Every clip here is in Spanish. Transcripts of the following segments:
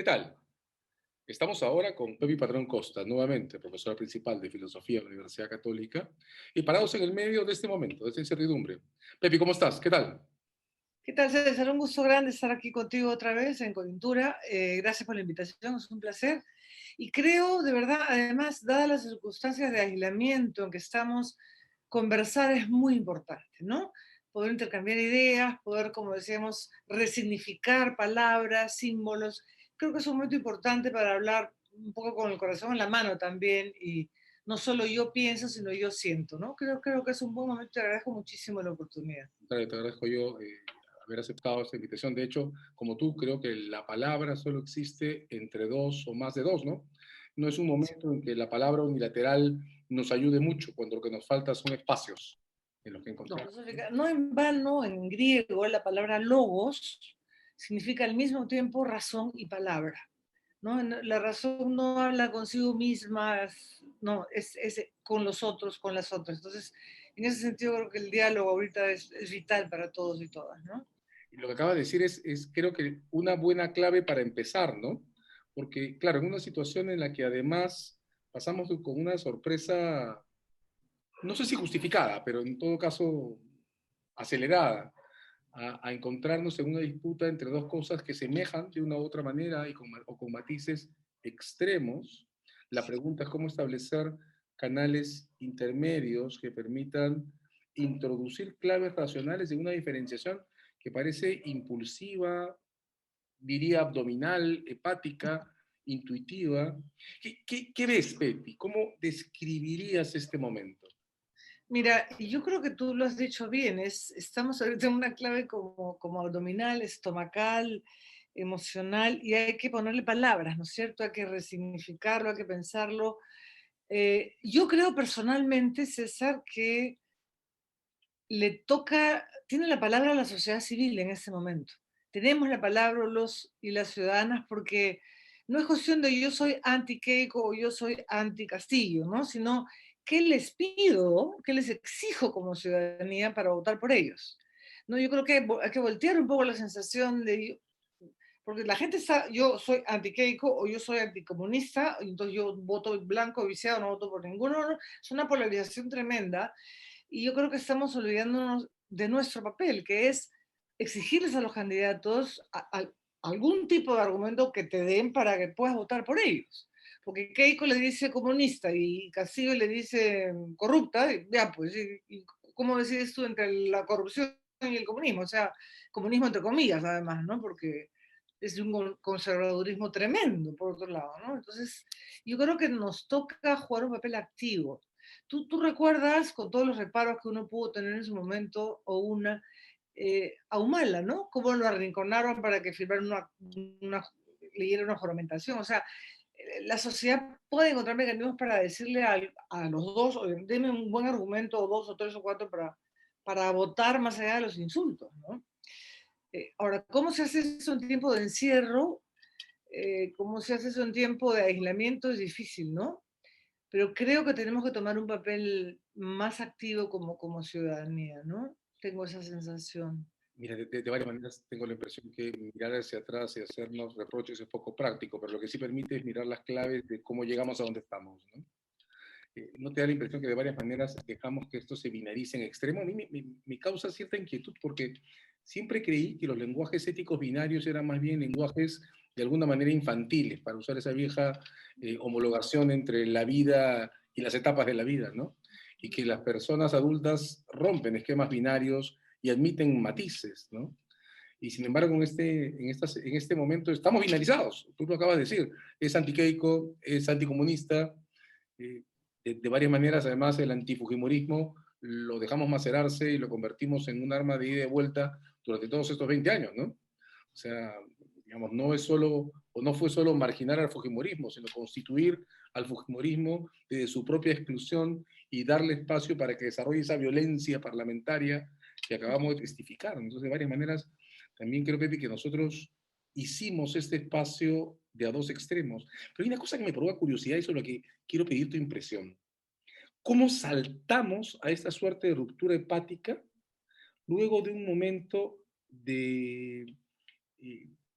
¿Qué tal? Estamos ahora con Pepi Padrón Costa, nuevamente profesora principal de Filosofía en la Universidad Católica, y parados en el medio de este momento, de esta incertidumbre. Pepi, ¿cómo estás? ¿Qué tal? ¿Qué tal, César? Un gusto grande estar aquí contigo otra vez en Coyuntura. Gracias por la invitación, es un placer. Y creo, de verdad, además, dadas las circunstancias de aislamiento en que estamos, conversar es muy importante, ¿no? Poder intercambiar ideas, poder, como decíamos, resignificar palabras, símbolos. Creo que es un momento importante para hablar un poco con el corazón en la mano también y no solo yo pienso, sino yo siento, ¿no? Creo que es un buen momento, te agradezco muchísimo la oportunidad. Te agradezco yo haber aceptado esta invitación. De hecho, como tú, creo que la palabra solo existe entre dos o más de dos, ¿no? No es un momento en que la palabra unilateral nos ayude mucho, cuando lo que nos falta son espacios en los que No, encontrar. no en vano en griego la palabra logos significa al mismo tiempo razón y palabra. ¿No? La razón no habla consigo misma, no, es con los otros, con las otras. Entonces, en ese sentido creo que el diálogo ahorita es vital para todos y todas, ¿no? Y lo que acaba de decir creo que una buena clave para empezar, ¿no? Porque, claro, en una situación en la que además pasamos con una sorpresa, no sé si justificada, pero en todo caso acelerada, a encontrarnos en una disputa entre dos cosas que semejan de una u otra manera o con matices extremos. La pregunta es cómo establecer canales intermedios que permitan introducir claves racionales en una diferenciación que parece impulsiva, diría abdominal, hepática, intuitiva. ¿Qué ves, Pepi? ¿Cómo describirías este momento? Mira, yo creo que tú lo has dicho bien, estamos ahorita en una clave como abdominal, estomacal, emocional, y hay que ponerle palabras, ¿no es cierto? Hay que resignificarlo, hay que pensarlo. Yo creo personalmente, César, que tiene la palabra la sociedad civil en este momento. Tenemos la palabra los y las ciudadanas porque no es cuestión de yo soy anti-Keiko o yo soy anti-Castillo, ¿no? Sino qué les pido, qué les exijo como ciudadanía para votar por ellos. No, yo creo que hay que voltear un poco la sensación de, porque la gente está, yo soy anti-Keiko o yo soy anticomunista, entonces yo voto blanco, viciado, no voto por ninguno. No, es una polarización tremenda y yo creo que estamos olvidándonos de nuestro papel, que es exigirles a los candidatos algún tipo de argumento que te den para que puedas votar por ellos. Porque Keiko le dice comunista y Castillo le dice corrupta, y ya pues, y ¿cómo decides tú entre la corrupción y el comunismo? O sea, comunismo entre comillas, además, ¿no? Porque es de un conservadurismo tremendo, por otro lado, ¿no? Entonces, yo creo que nos toca jugar un papel activo. ¿Tú recuerdas, con todos los reparos que uno pudo tener en su momento, o una, a Humala, ¿no? Cómo lo arrinconaron para que firmara leyera una juramentación. O sea, la sociedad puede encontrar mecanismos para decirle a los dos, oye, deme un buen argumento, o dos, o tres, o cuatro, para votar más allá de los insultos, ¿no? Ahora, ¿cómo se hace eso en tiempo de encierro? ¿Cómo se hace eso en tiempo de aislamiento? Es difícil, ¿no? Pero creo que tenemos que tomar un papel más activo como ciudadanía, ¿no? Tengo esa sensación. Mira, de varias maneras tengo la impresión que mirar hacia atrás y hacernos reproches es poco práctico, pero lo que sí permite es mirar las claves de cómo llegamos a donde estamos, ¿no? ¿No te da la impresión que de varias maneras dejamos que esto se binarice en extremo? A mí me causa cierta inquietud porque siempre creí que los lenguajes éticos binarios eran más bien lenguajes de alguna manera infantiles, para usar esa vieja homologación entre la vida y las etapas de la vida, ¿no? Y que las personas adultas rompen esquemas binarios y admiten matices, ¿no? Y sin embargo, en este momento estamos binarizados. Tú lo acabas de decir. Es antiqueico, es anticomunista, eh, de varias maneras. Además, el antifujimorismo lo dejamos macerarse y lo convertimos en un arma de ida y vuelta durante todos estos 20 años, ¿no? O sea, digamos, no es solo, o no fue solo marginar al fujimorismo, sino constituir al fujimorismo desde su propia exclusión y darle espacio para que desarrolle esa violencia parlamentaria que acabamos de testificar. Entonces, de varias maneras, también creo, Pepe, que nosotros hicimos este espacio de a dos extremos. Pero hay una cosa que me provoca curiosidad y sobre lo que quiero pedir tu impresión. ¿Cómo saltamos a esta suerte de ruptura hepática luego de un momento de,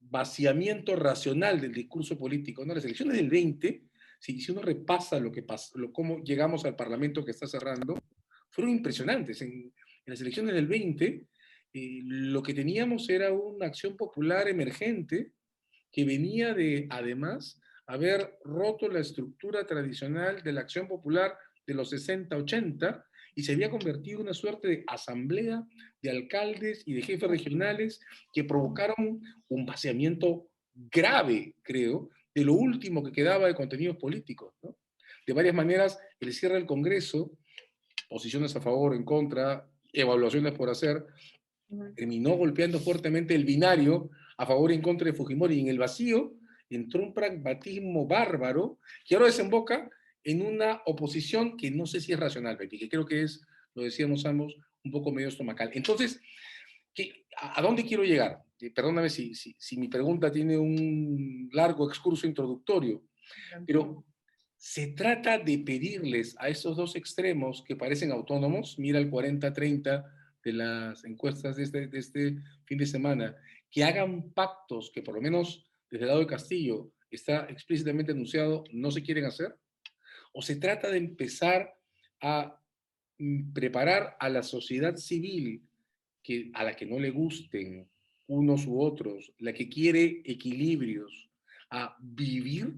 vaciamiento racional del discurso político. ¿No? Las elecciones del 20, si uno repasa lo que pasó, cómo llegamos al Parlamento que está cerrando, fueron impresionantes. En las elecciones del 20, lo que teníamos era una acción popular emergente que venía de, además, haber roto la estructura tradicional de la acción popular de los 60, 80, y se había convertido en una suerte de asamblea de alcaldes y de jefes regionales que provocaron un vaciamiento grave, creo, de lo último que quedaba de contenidos políticos, ¿no? De varias maneras, el cierre del Congreso, posiciones a favor, en contra, evaluaciones por hacer, terminó golpeando fuertemente el binario a favor y en contra de Fujimori. Y en el vacío entró un pragmatismo bárbaro que ahora desemboca en una oposición que no sé si es racional, Pepi, que creo que es, lo decíamos ambos, un poco medio estomacal. Entonces, ¿a dónde quiero llegar? Perdóname si mi pregunta tiene un largo excurso introductorio, pero se trata de pedirles a esos dos extremos que parecen autónomos, mira el 40-30 de las encuestas de este fin de semana, que hagan pactos que por lo menos desde el lado de Castillo está explícitamente anunciado, no se quieren hacer, o se trata de empezar a preparar a la sociedad civil a la que no le gusten unos u otros, la que quiere equilibrios, a vivir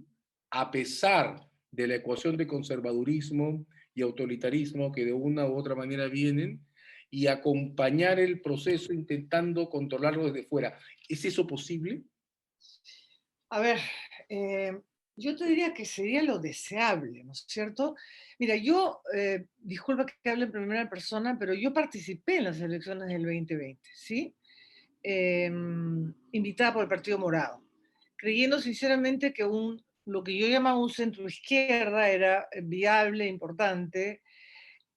a pesar de la ecuación de conservadurismo y autoritarismo que de una u otra manera vienen, y acompañar el proceso intentando controlarlo desde fuera. ¿Es eso posible? A ver, yo te diría que sería lo deseable, ¿no es cierto? Mira, yo, disculpa que hable en primera persona, pero yo participé en las elecciones del 2020, ¿sí? Invitada por el Partido Morado, creyendo sinceramente que lo que yo llamaba un centro izquierda era viable, importante.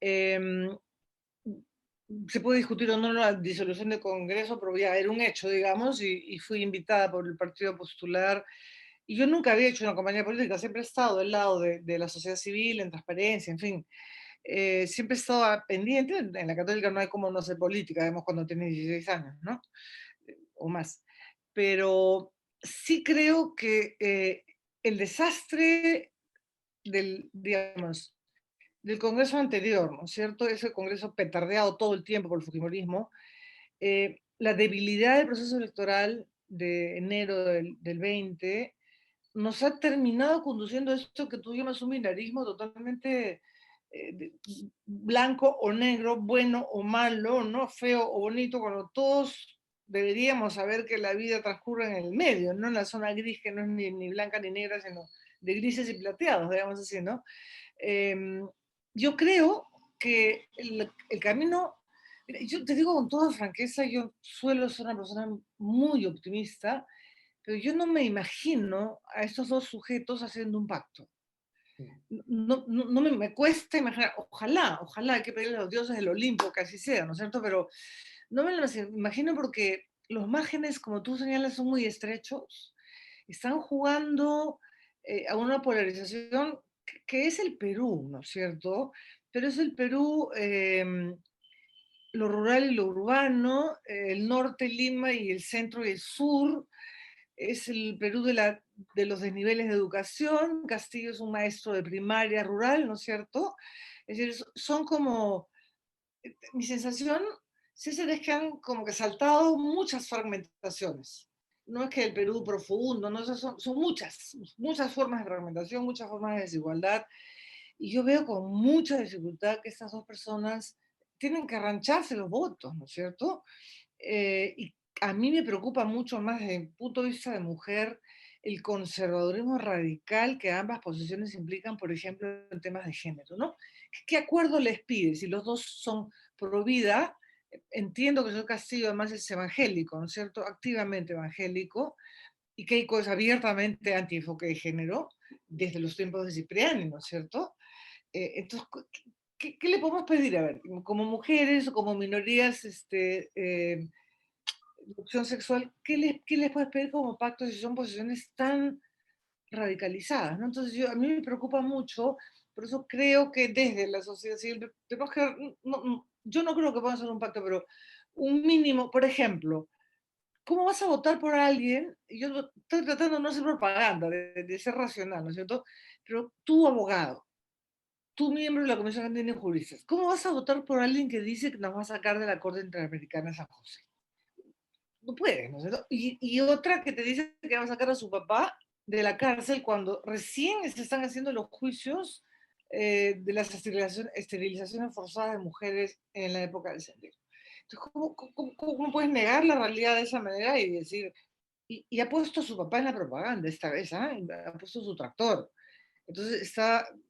Em, Se puede discutir o no la disolución del Congreso, pero ya era un hecho, digamos, y fui invitada por el partido a postular. Y yo nunca había hecho una campaña política, siempre he estado del lado de la sociedad civil, en transparencia, en fin. Siempre he estado pendiente, en la católica no hay como no hacer política, además cuando tienes 16 años, ¿no? O más. Pero sí creo que el desastre digamos, del Congreso anterior, ¿no es cierto? Ese Congreso petardeado todo el tiempo por el Fujimorismo, la debilidad del proceso electoral de enero del 20 nos ha terminado conduciendo a esto que tú llamas un binarismo totalmente blanco o negro, bueno o malo, ¿no? Feo o bonito, cuando todos deberíamos saber que la vida transcurre en el medio, no en la zona gris que no es ni blanca ni negra, sino de grises y plateados, digamos así, ¿no? Eh, yo creo que el camino, mira, yo te digo con toda franqueza, yo suelo ser una persona muy optimista, pero yo no me imagino a estos dos sujetos haciendo un pacto. No me cuesta imaginar, ojalá, hay que pedirle a los dioses del Olimpo que así sea, ¿no es cierto? Pero no me lo imagino porque los márgenes, como tú señalas, son muy estrechos. Están jugando a una polarización que es el Perú, ¿no es cierto? Pero es el Perú, lo rural y lo urbano, el norte, Lima, y el centro y el sur. Es el Perú de los desniveles de educación. Castillo es un maestro de primaria rural, ¿no es cierto? Es decir, son como, mi sensación, César, es que han como que saltado muchas fragmentaciones. No es que el Perú profundo, no, son muchas formas de fragmentación, muchas formas de desigualdad. Y yo veo con mucha dificultad que estas dos personas tienen que arrancharse los votos, ¿no es cierto? Y a mí me preocupa mucho más desde el punto de vista de mujer el conservadurismo radical que ambas posiciones implican, por ejemplo, en temas de género, ¿no? ¿Qué acuerdo les pide? Si los dos son pro vida, entiendo que el señor Castillo además es evangélico, ¿no es cierto? Activamente evangélico, y Keiko es abiertamente anti-enfoque de género desde los tiempos de Cipriani, ¿no es cierto? Entonces, ¿qué le podemos pedir? A ver, como mujeres o como minorías de opción sexual, ¿qué les puedes pedir como pacto si son posiciones tan radicalizadas? ¿No? Entonces, a mí me preocupa mucho, por eso creo que desde la sociedad civil tenemos que, yo no creo que podamos hacer un pacto, pero un mínimo, por ejemplo, ¿cómo vas a votar por alguien? Y yo estoy tratando de no hacer propaganda, de ser racional, ¿no es cierto? Pero tú, abogado, tú, miembro de la Comisión Andina de Juristas, ¿cómo vas a votar por alguien que dice que nos va a sacar de la Corte Interamericana de San José? No puedes, ¿no es cierto? Y otra que te dice que va a sacar a su papá de la cárcel cuando recién se están haciendo los juicios de las esterilizaciones forzadas de mujeres en la época del Sendero. Entonces, ¿cómo puedes negar la realidad de esa manera y decir, y ha puesto a su papá en la propaganda esta vez, ¿ah? Ha puesto su tractor. Entonces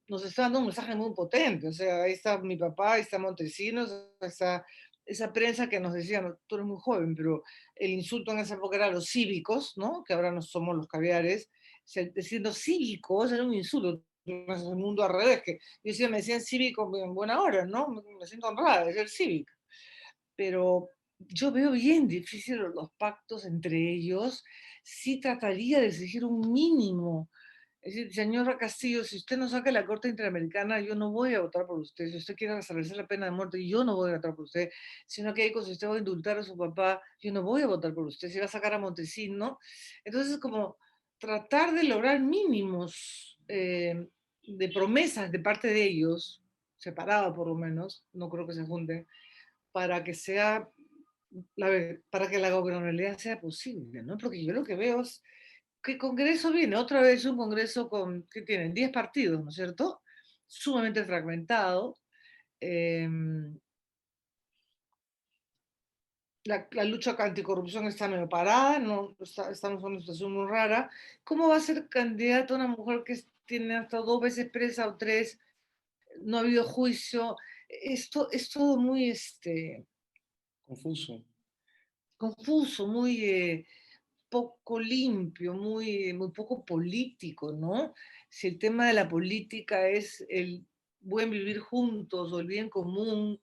nos está dando un mensaje muy potente, o sea, ahí está mi papá, ahí está Montesinos, ahí está esa prensa que nos decía, no, tú eres muy joven, pero el insulto en esa época era los cívicos, ¿no? Que ahora no somos los caviares, o sea, diciendo cívicos era un insulto, es el mundo al revés, que yo decía, me decían cívico en buena hora, ¿no? Me siento honrada de ser cívica, pero yo veo bien difícil los pactos entre ellos, sí trataría de exigir un mínimo. Es decir, señora Castillo, si usted no saca la Corte Interamericana, yo no voy a votar por usted. Si usted quiere restablecer la pena de muerte, yo no voy a votar por usted. Sino que si usted va a indultar a su papá, yo no voy a votar por usted. Si va a sacar a Montesino, ¿no? Entonces, como tratar de lograr mínimos de promesas de parte de ellos, separado por lo menos, no creo que se junten, para que sea para que la gobernabilidad sea posible, ¿no? Porque yo lo que veo es que el Congreso viene otra vez un Congreso que tienen 10 partidos, ¿no es cierto? Sumamente fragmentado. Eh, la lucha anticorrupción está medio parada, no, estamos en una situación muy rara. ¿Cómo va a ser candidata una mujer que tiene hasta 2 veces presa o 3? No ha habido juicio. Esto es todo muy Confuso. confuso, muy poco limpio, muy poco político, ¿no? Si el tema de la política es el buen vivir juntos o el bien común,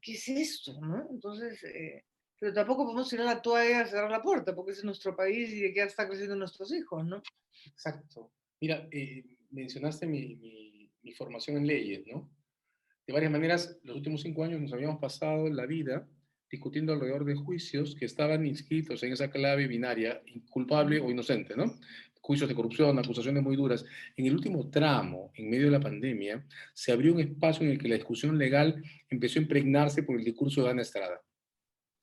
¿qué es esto, no? Entonces, pero tampoco podemos tirar la toalla y cerrar la puerta, porque ese es nuestro país y de qué están creciendo nuestros hijos, ¿no? Exacto. Mira, mencionaste mi formación en leyes, ¿no? De varias maneras, los últimos 5 años nos habíamos pasado la vida discutiendo alrededor de juicios que estaban inscritos en esa clave binaria, culpable o inocente, ¿no? Juicios de corrupción, acusaciones muy duras. En el último tramo, en medio de la pandemia, se abrió un espacio en el que la discusión legal empezó a impregnarse por el discurso de Ana Estrada,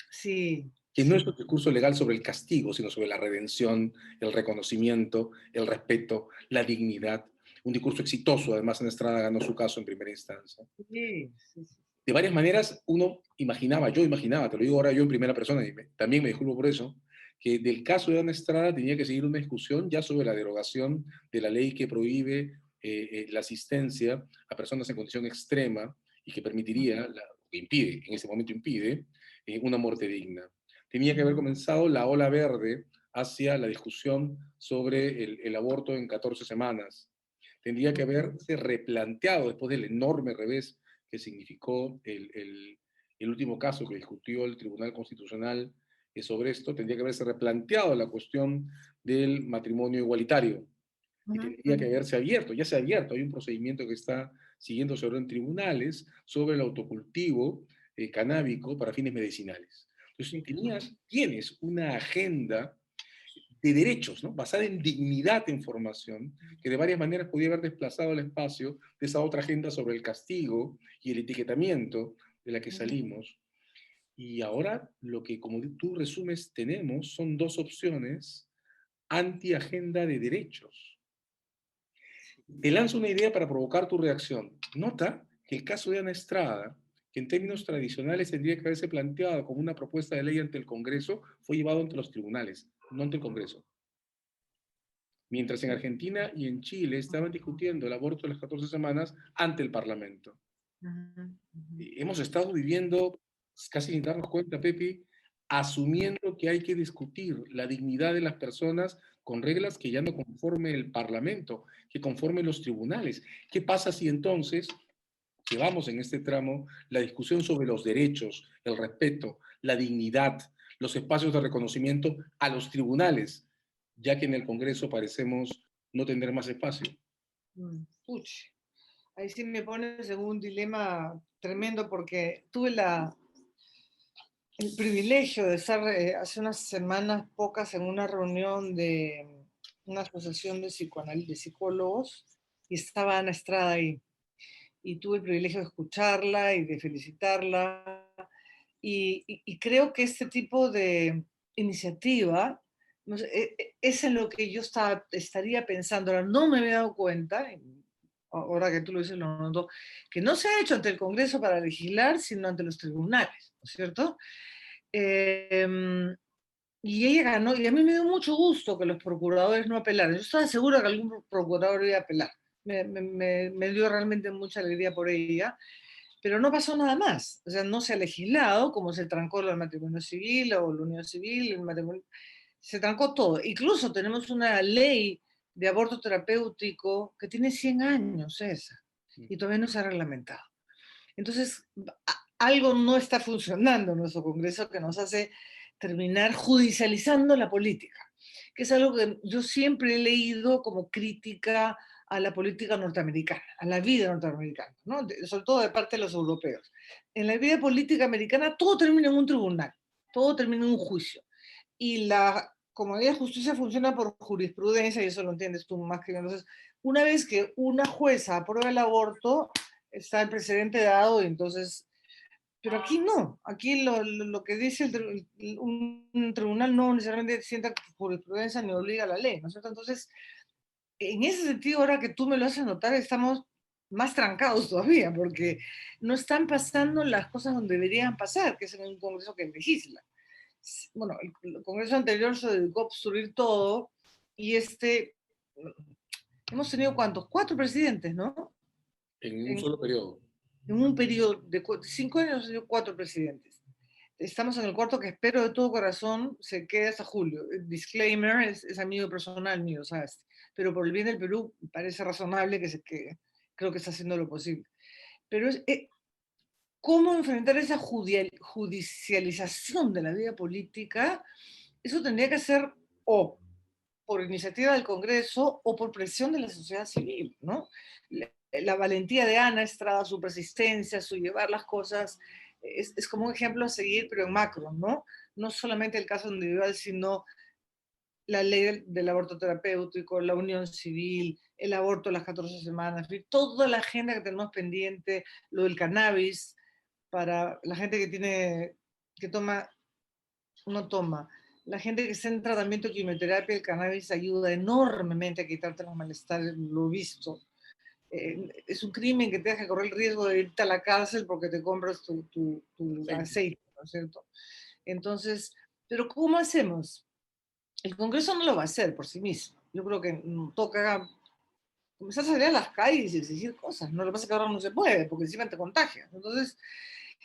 Sí, que no es sí. un discurso legal sobre el castigo, sino sobre la redención, el reconocimiento, el respeto, la dignidad. Un discurso exitoso, además Ana Estrada ganó su caso en primera instancia. Sí, sí, sí. De varias maneras uno imaginaba, yo imaginaba, te lo digo ahora yo en primera persona y también me disculpo por eso, que del caso de Ana Estrada tenía que seguir una discusión ya sobre la derogación de la ley que prohíbe la asistencia a personas en condición extrema y que permitiría, que impide, en ese momento impide, una muerte digna. Tenía que haber comenzado la ola verde hacia la discusión sobre el aborto en 14 semanas. Tendría que haberse replanteado después del enorme revés que significó el último caso que discutió el Tribunal Constitucional sobre esto, tendría que haberse replanteado la cuestión del matrimonio igualitario y tendría que haberse abierto, ya se ha abierto, hay un procedimiento que está siguiéndose ahora en tribunales sobre el autocultivo canábico para fines medicinales. Entonces, tienes una agenda de derechos, ¿no? Basada en dignidad en formación, que de varias maneras podía haber desplazado el espacio de esa otra agenda sobre el castigo y el etiquetamiento de la que salimos. Y ahora lo que, como tú resumes, tenemos son dos opciones anti-agenda de derechos. Te lanzo una idea para provocar tu reacción. Nota que el caso de Ana Estrada, que en términos tradicionales tendría que haberse planteado como una propuesta de ley ante el Congreso, fue llevado ante los tribunales, no ante el Congreso. Mientras en Argentina y en Chile estaban discutiendo el aborto de las 14 semanas ante el Parlamento. Hemos estado viviendo, casi sin darnos cuenta, Pepe, asumiendo que hay que discutir la dignidad de las personas con reglas que ya no conforme el Parlamento, que conforme los tribunales. ¿Qué pasa si entonces llevamos en este tramo la discusión sobre los derechos, el respeto, la dignidad, los espacios de reconocimiento a los tribunales, ya que en el Congreso parecemos no tener más espacio? Puch, ahí sí me pones en un dilema tremendo porque tuve el privilegio de estar hace unas semanas pocas en una reunión de una asociación de de psicólogos, y estaba Ana Estrada ahí. Y tuve el privilegio de escucharla y de felicitarla. Y creo que este tipo de iniciativa no sé, es en lo que yo estaría pensando. Ahora, no me había dado cuenta, ahora que tú lo dices, lo noto, que no se ha hecho ante el Congreso para legislar, sino ante los tribunales, ¿no es cierto? Eh, y ella ganó, y a mí me dio mucho gusto que los procuradores no apelaran. Yo estaba segura que algún procurador iba a apelar. Me dio realmente mucha alegría por ella, pero no pasó nada más. O sea, no se ha legislado, como se trancó el matrimonio civil o la unión civil, el matrimonio, se trancó todo. Incluso tenemos una ley de aborto terapéutico que tiene 100 años esa, y todavía no se ha reglamentado. Entonces, algo no está funcionando en nuestro Congreso que nos hace terminar judicializando la política, que es algo que yo siempre he leído como crítica a la política norteamericana, a la vida norteamericana, ¿no? Sobre todo de parte de los europeos. En la vida política americana todo termina en un tribunal, todo termina en un juicio. Y la comodidad de justicia funciona por jurisprudencia, y eso lo entiendes tú más que yo. Entonces, una vez que una jueza aprueba el aborto, está el precedente dado, y entonces, pero aquí no, aquí lo que dice un tribunal no necesariamente sienta jurisprudencia ni obliga a la ley, ¿no es cierto? Entonces, en ese sentido, ahora que tú me lo haces notar, estamos más trancados todavía, porque no están pasando las cosas donde deberían pasar, que es en un Congreso que legisla. Bueno, el Congreso anterior se dedicó a obstruir todo, y hemos tenido ¿cuántos? 4 presidentes, ¿no? En un En, solo periodo. en un periodo de 5 años hemos tenido 4 presidentes. Estamos en el cuarto, que espero de todo corazón se quede hasta julio. Disclaimer, es amigo personal mío, ¿sabes? Pero por el bien del Perú parece razonable que se quede. Creo que está haciendo lo posible. Pero ¿cómo enfrentar esa judicialización de la vida política? Eso tendría que ser o por iniciativa del Congreso o por presión de la sociedad civil, ¿no? La valentía de Ana Estrada, su persistencia, su llevar las cosas, es como un ejemplo a seguir, pero en macro, ¿no? No solamente el caso individual, sino la ley del aborto terapéutico, la unión civil, el aborto a las 14 semanas, toda la agenda que tenemos pendiente, lo del cannabis, para la gente que no toma. La gente que está en tratamiento de quimioterapia, el cannabis ayuda enormemente a quitarte los malestares, lo he visto. Es un crimen que te deja correr el riesgo de irte a la cárcel porque te compras tu Aceite. aceite, ¿no es cierto? Entonces, ¿pero cómo hacemos? El Congreso no lo va a hacer por sí mismo. Yo creo que toca comenzar a salir a las calles y exigir cosas. No, lo que pasa es que ahora no se puede, porque encima te contagias. Entonces,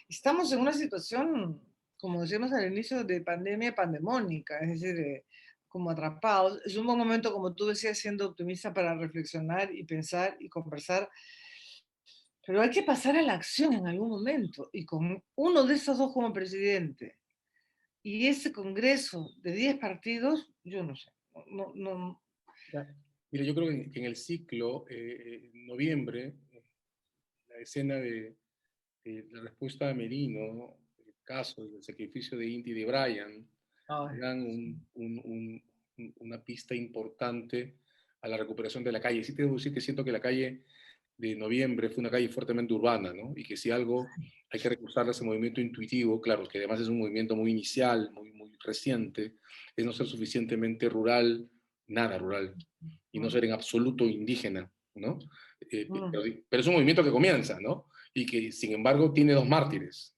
estamos en una situación, como decíamos al inicio, de pandemia pandemónica, es decir, como atrapados. Es un buen momento, como tú decías, siendo optimista, para reflexionar y pensar y conversar, pero hay que pasar a la acción en algún momento. Y con uno de esos dos como presidente y ese Congreso de 10 partidos, yo no sé. No. Ya. Mira, yo creo que en el ciclo, en noviembre, la escena de la respuesta de Merino, el caso del sacrificio de Inti y de Brian, Ay, dan una pista importante a la recuperación de la calle. Sí te debo decir que siento que la calle de noviembre fue una calle fuertemente urbana, ¿no? Y que si algo hay que recusar ese movimiento intuitivo, claro, que además es un movimiento muy inicial, muy reciente, es no ser suficientemente rural, nada rural, y no ser en absoluto indígena, ¿no? Pero es un movimiento que comienza, ¿no? Y que, sin embargo, tiene dos mártires.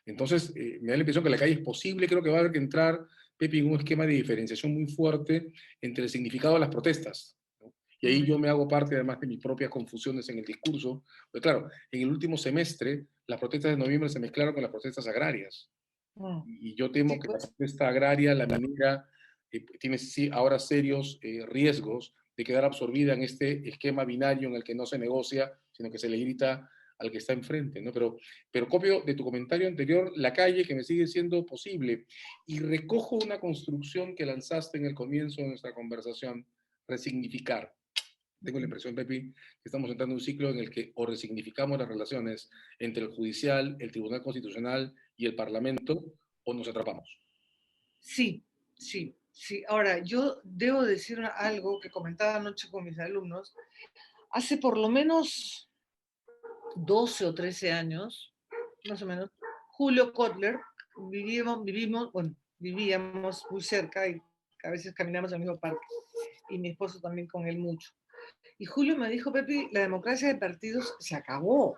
Entonces, me da la impresión que la calle es posible, creo que va a haber que entrar, Pepe, en un esquema de diferenciación muy fuerte entre el significado de las protestas, ¿no? Y ahí yo me hago parte, además, de mis propias confusiones en el discurso. Porque, claro, en el último semestre, las protestas de noviembre se mezclaron con las protestas agrarias. Y yo temo sí, que la pues. protesta agraria, la minera, tiene ahora serios riesgos de quedar absorbida en este esquema binario en el que no se negocia, sino que se le grita al que está enfrente, ¿no? Pero copio de tu comentario anterior la calle, que me sigue siendo posible, y recojo una construcción que lanzaste en el comienzo de nuestra conversación: resignificar. Tengo la impresión, Pepi, que estamos entrando en un ciclo en el que o resignificamos las relaciones entre el judicial, el Tribunal Constitucional y el Parlamento, o nos atrapamos. Sí, sí, sí. Ahora, yo debo decir algo que comentaba anoche con mis alumnos. Hace por lo menos 12 o 13 años, más o menos, Julio Kotler, vivíamos muy cerca y a veces caminamos al mismo parque, y mi esposo también con él mucho. Y Julio me dijo, Pepi, la democracia de partidos se acabó.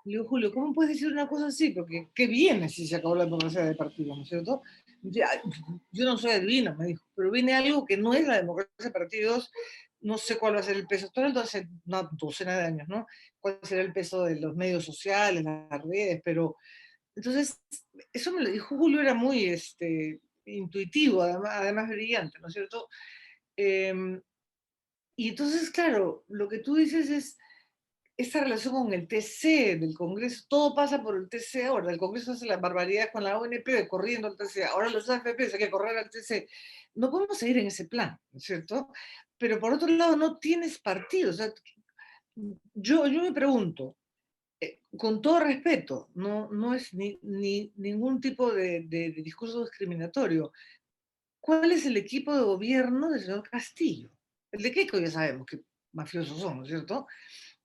Le digo, Julio, ¿cómo puedes decir una cosa así? Porque ¿qué viene si se acabó la democracia de partidos, ¿no es cierto? Ya, yo no soy adivino, me dijo, pero viene algo que no es la democracia de partidos, no sé cuál va a ser el peso, todo entonces, una docena de años, ¿no? ¿Cuál será el peso de los medios sociales, las redes? Pero, entonces, eso me lo dijo Julio, era muy intuitivo, además brillante, ¿no es cierto? Eh, y entonces, claro, lo que tú dices es, esta relación con el TC del Congreso, todo pasa por el TC ahora. El Congreso hace las barbaridades con la ONP, corriendo al TC. Ahora los AFP hay que correr al TC. No podemos seguir en ese plan, ¿no es cierto? Pero por otro lado, no tienes partido. O sea, yo me pregunto, con todo respeto, no es ningún tipo de discurso discriminatorio. ¿Cuál es el equipo de gobierno del señor Castillo? El de Keiko ya sabemos que mafiosos son, ¿no es cierto?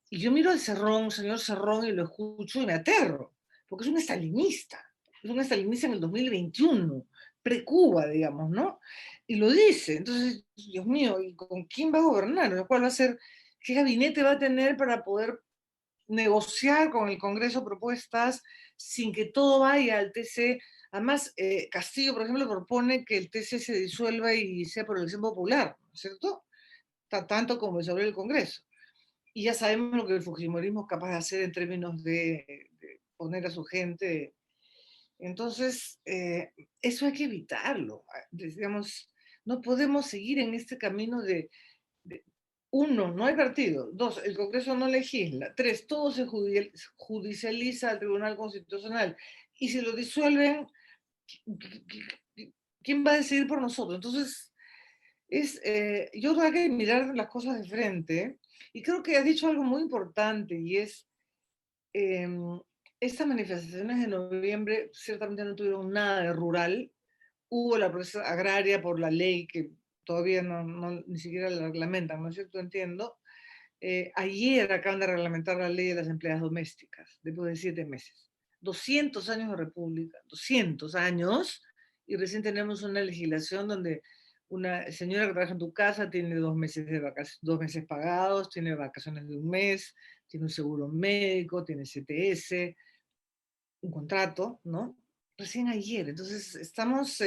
Y yo miro al Cerrón, señor Cerrón, y lo escucho y me aterro, porque es un estalinista en el 2021, pre-Cuba, digamos, ¿no? Y lo dice, entonces, Dios mío, ¿y con quién va a gobernar? ¿Cuál va a ser, qué gabinete va a tener para poder negociar con el Congreso propuestas sin que todo vaya al TC? Además, Castillo, por ejemplo, propone que el TC se disuelva y sea por elección popular, ¿no es cierto? Tanto como sobre el Congreso. Y ya sabemos lo que el fujimorismo es capaz de hacer en términos de poner a su gente. Entonces, eso hay que evitarlo. Digamos, no podemos seguir en este camino de, uno, no hay partido; dos, el Congreso no legisla; tres, todo se judicializa al Tribunal Constitucional. Y si lo disuelven, ¿quién va a decidir por nosotros? Entonces, yo creo que hay que mirar las cosas de frente, y creo que has dicho algo muy importante, y es, eh, estas manifestaciones de noviembre ciertamente no tuvieron nada de rural. Hubo la protesta agraria por la ley que todavía ni siquiera la reglamentan, ¿no es cierto? Entiendo. Ayer acaban de reglamentar la ley de las empleadas domésticas, después de 7 meses. 200 años de república, 200 años, y recién tenemos una legislación donde una señora que trabaja en tu casa tiene 2 meses de vacaciones, 2 meses pagados, tiene vacaciones de un mes, tiene un seguro médico, tiene CTS, un contrato, ¿no? Recién ayer. Entonces, estamos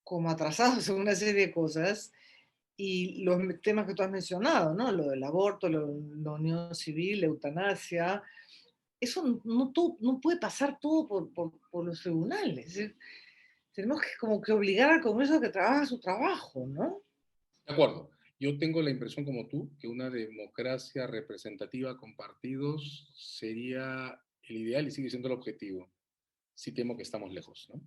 como atrasados en una serie de cosas, y los temas que tú has mencionado, ¿no? Lo del aborto, la unión civil, la eutanasia, eso no puede pasar todo por los tribunales. Es decir, tenemos que como que obligar al Congreso a que trabaje su trabajo, ¿no? De acuerdo. Yo tengo la impresión como tú que una democracia representativa con partidos sería el ideal y sigue siendo el objetivo. Sí temo que estamos lejos, ¿no?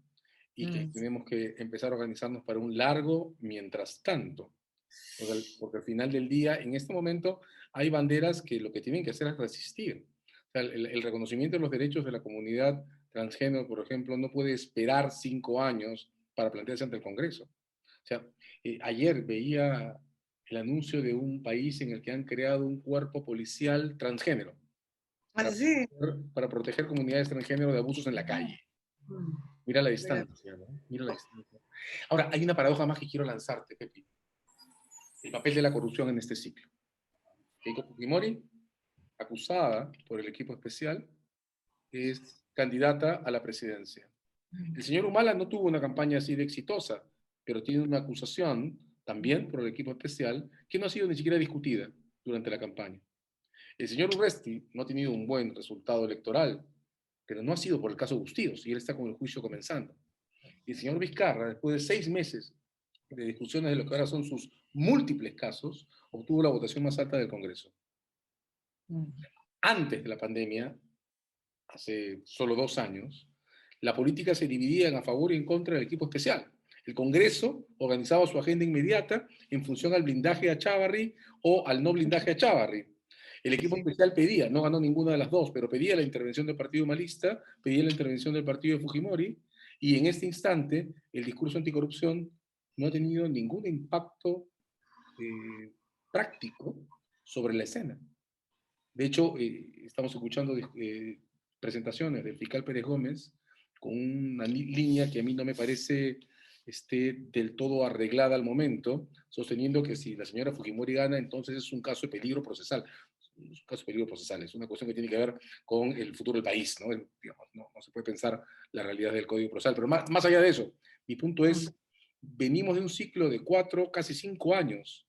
Y que Mm. tenemos que empezar a organizarnos para un largo mientras tanto. Porque al final del día, en este momento, hay banderas que lo que tienen que hacer es resistir. O sea, el reconocimiento de los derechos de la comunidad transgénero, por ejemplo, no puede esperar 5 años para plantearse ante el Congreso. O sea, ayer veía el anuncio de un país en el que han creado un cuerpo policial transgénero para Así. para proteger comunidades transgénero de abusos en la calle. Mm. Mira la distancia, ¿no? Mira la distancia. Ahora, hay una paradoja más que quiero lanzarte, Pepi. El papel de la corrupción en este ciclo. Keiko Fujimori, acusada por el equipo especial, es candidata a la presidencia. El señor Humala no tuvo una campaña así de exitosa, pero tiene una acusación también por el equipo especial que no ha sido ni siquiera discutida durante la campaña. El señor Urresti no ha tenido un buen resultado electoral, pero no ha sido por el caso Bustíos, y él está con el juicio comenzando. Y el señor Vizcarra, después de 6 meses de discusiones de lo que ahora son sus múltiples casos, obtuvo la votación más alta del Congreso. Mm. Antes de la pandemia, hace solo 2 años, la política se dividía en a favor y en contra del equipo especial. El Congreso organizaba su agenda inmediata en función al blindaje a Chávarri o al no blindaje a Chávarri. El equipo Sí. especial pedía, no ganó ninguna de las dos, pero pedía la intervención del partido humanista, pedía la intervención del partido de Fujimori, y en este instante el discurso anticorrupción no ha tenido ningún impacto práctico sobre la escena. De hecho, estamos escuchando presentaciones del fiscal Pérez Gómez con una línea que a mí no me parece esté del todo arreglada al momento, sosteniendo que si la señora Fujimori gana, entonces es un caso de peligro procesal. Es un caso de peligro procesal, es una cuestión que tiene que ver con el futuro del país, ¿no? Digamos, no se puede pensar la realidad del Código Procesal. Pero más allá de eso, mi punto es, venimos de un ciclo de 4, casi 5 años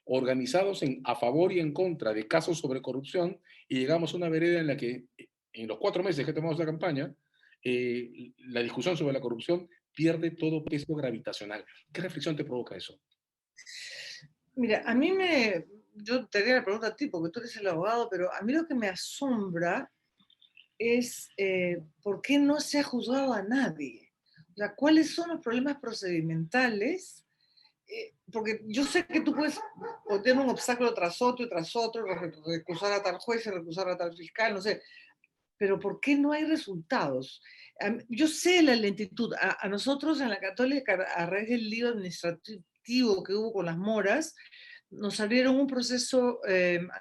organizados a favor y en contra de casos sobre corrupción, y llegamos a una vereda en la que en los 4 meses que tomamos la campaña, la discusión sobre la corrupción pierde todo peso gravitacional. ¿Qué reflexión te provoca eso? Mira, yo te haría la pregunta a ti, porque tú eres el abogado, pero a mí lo que me asombra es por qué no se ha juzgado a nadie. O sea, ¿cuáles son los problemas procedimentales? Porque yo sé que tú puedes tener un obstáculo tras otro y tras otro, recusar a tal juez, recusar a tal fiscal, no sé, pero ¿por qué no hay resultados? Yo sé la lentitud. A nosotros en la Católica, a raíz del lío administrativo que hubo con las moras, nos abrieron un proceso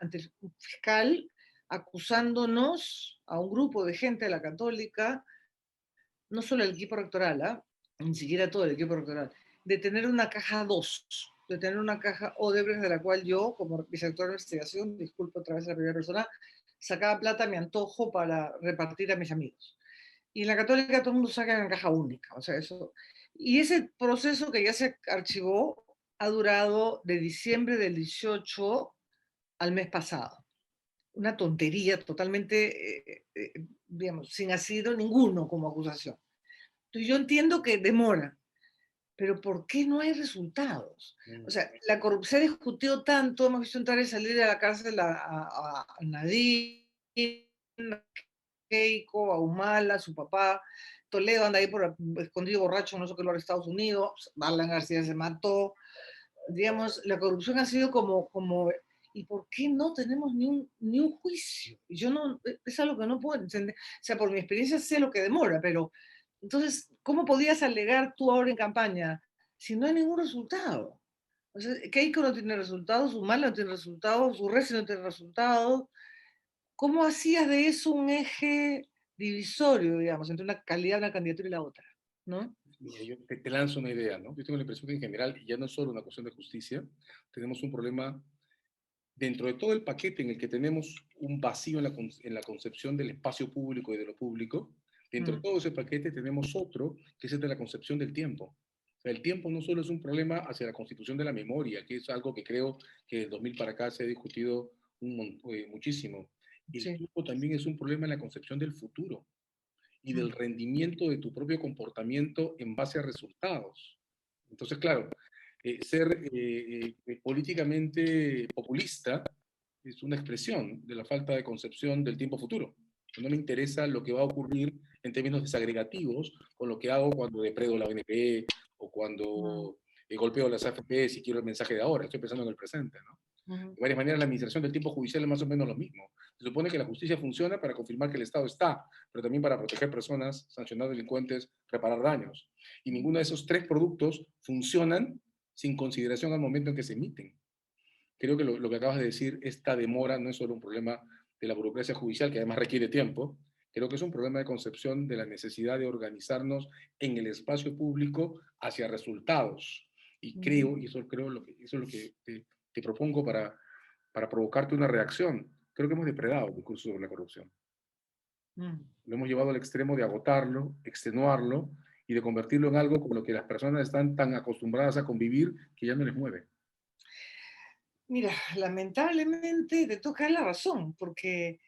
ante el fiscal acusándonos a un grupo de gente de la Católica, no solo el equipo rectoral, ni siquiera todo el equipo rectoral, de tener una caja 2, de tener una caja Odebrecht de la cual yo, como vicerrector de investigación, disculpo otra vez a la primera persona, sacaba plata a mi antojo para repartir a mis amigos. Y en la Católica todo el mundo saca en caja única, o sea, eso. Y ese proceso que ya se archivó ha durado de diciembre del 18 al mes pasado. Una tontería totalmente, digamos, sin asido ninguno como acusación. Entonces yo entiendo que demora, pero ¿por qué no hay resultados? O sea, la corrupción discutió tanto, hemos visto entrar y salir de la cárcel a Nadine, a Keiko, a Humala, a su papá, Toledo anda ahí por escondido borracho, no sé qué lo a Estados Unidos, Alan García se mató, digamos, la corrupción ha sido como ¿y por qué no tenemos ni un juicio? Yo no, es algo que no puedo entender. O sea, por mi experiencia sé lo que demora, pero entonces, ¿cómo podías alegar tú ahora en campaña si no hay ningún resultado? O sea, Keiko no tiene resultados, Humala no tiene resultados, Urresti no tiene resultados. ¿Cómo hacías de eso un eje divisorio, digamos, entre una calidad de una candidatura y la otra? ¿No? Mira, yo te lanzo una idea, ¿no? Yo tengo la impresión que en general, y ya no es solo una cuestión de justicia, tenemos un problema dentro de todo el paquete en el que tenemos un vacío en la concepción del espacio público y de lo público. Dentro de Mm, todo ese paquete tenemos otro, que es el de la concepción del tiempo. O sea, el tiempo no solo es un problema hacia la constitución de la memoria, que es algo que creo que del 2000 para acá se ha discutido muchísimo. El sí. tiempo también es un problema en la concepción del futuro y del Mm, rendimiento de tu propio comportamiento en base a resultados. Entonces, claro, ser políticamente populista es una expresión de la falta de concepción del tiempo futuro. No me interesa lo que va a ocurrir en términos desagregativos con lo que hago cuando depredo la ONP o mm, cuando golpeo las AFP si quiero el mensaje de ahora. Estoy pensando en el presente, ¿no? mm, De varias maneras, la administración del tiempo judicial es más o menos lo mismo. Se supone que la justicia funciona para confirmar que el Estado está, pero también para proteger personas, sancionar delincuentes, reparar daños. Y ninguno de esos tres productos funcionan sin consideración al momento en que se emiten. Creo que lo que acabas de decir, esta demora no es solo un problema de la burocracia judicial, que además requiere tiempo, creo que es un problema de concepción de la necesidad de organizarnos en el espacio público hacia resultados. Y mm, creo, y eso es lo que te propongo para provocarte una reacción. Creo que hemos depredado el discurso sobre la corrupción. mm. Lo hemos llevado al extremo de agotarlo, extenuarlo y de convertirlo en algo con lo que las personas están tan acostumbradas a convivir que ya no les mueve. Mira, lamentablemente te toca la razón, porque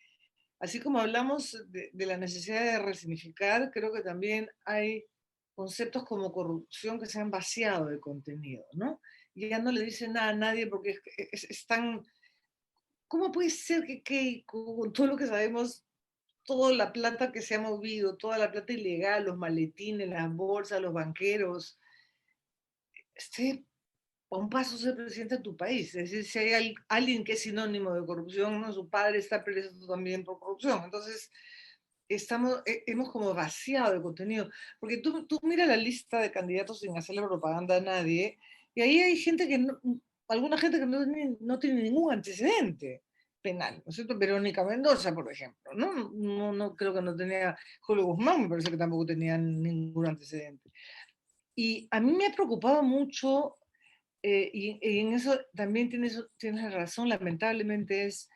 así como hablamos de la necesidad de resignificar, creo que también hay conceptos como corrupción que se han vaciado de contenido, ¿no? Y ya no le dicen nada a nadie porque es tan... ¿Cómo puede ser que con todo lo que sabemos, toda la plata que se ha movido, toda la plata ilegal, los maletines, las bolsas, los banqueros, esté a un paso ser presidente de tu país. Es decir, si hay alguien que es sinónimo de corrupción, ¿no? Su padre está preso también por corrupción. Entonces, hemos como vaciado de contenido. Porque tú mira la lista de candidatos sin hacerle propaganda a nadie, y ahí hay gente que alguna gente que no tiene ningún antecedente penal, ¿no es cierto? Verónica Mendoza, por ejemplo, ¿no? Creo que no tenía, Julio Guzmán me parece que tampoco tenía ningún antecedente. Y a mí me ha preocupado mucho, y en eso también tienes razón, lamentablemente, es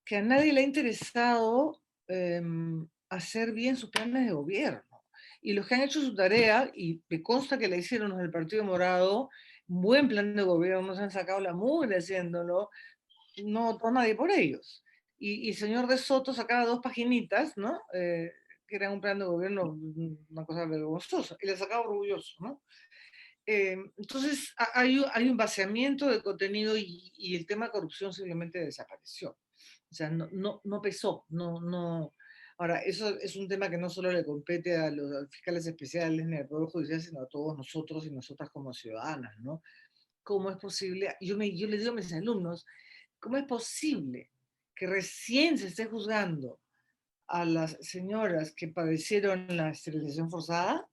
que a nadie le ha interesado hacer bien sus planes de gobierno. Y los que han hecho su tarea, y me consta que la hicieron los del Partido Morado, un buen plan de gobierno, se han sacado la mugre haciéndolo, no votó nadie por ellos. Y el señor de Soto sacaba 2 paginitas, ¿no? Que era un plan de gobierno, una cosa vergonzosa, y le sacaba orgulloso, ¿no? Entonces hay un vaciamiento de contenido y el tema de corrupción simplemente desapareció. O sea, no pesó, no. Ahora, eso es un tema que no solo le compete a los fiscales especiales ni al Poder Judicial, sino a todos nosotros y nosotras como ciudadanas, ¿no? ¿Cómo es posible? Yo les digo a mis alumnos, ¿cómo es posible que recién se esté juzgando a las señoras que padecieron la esterilización forzada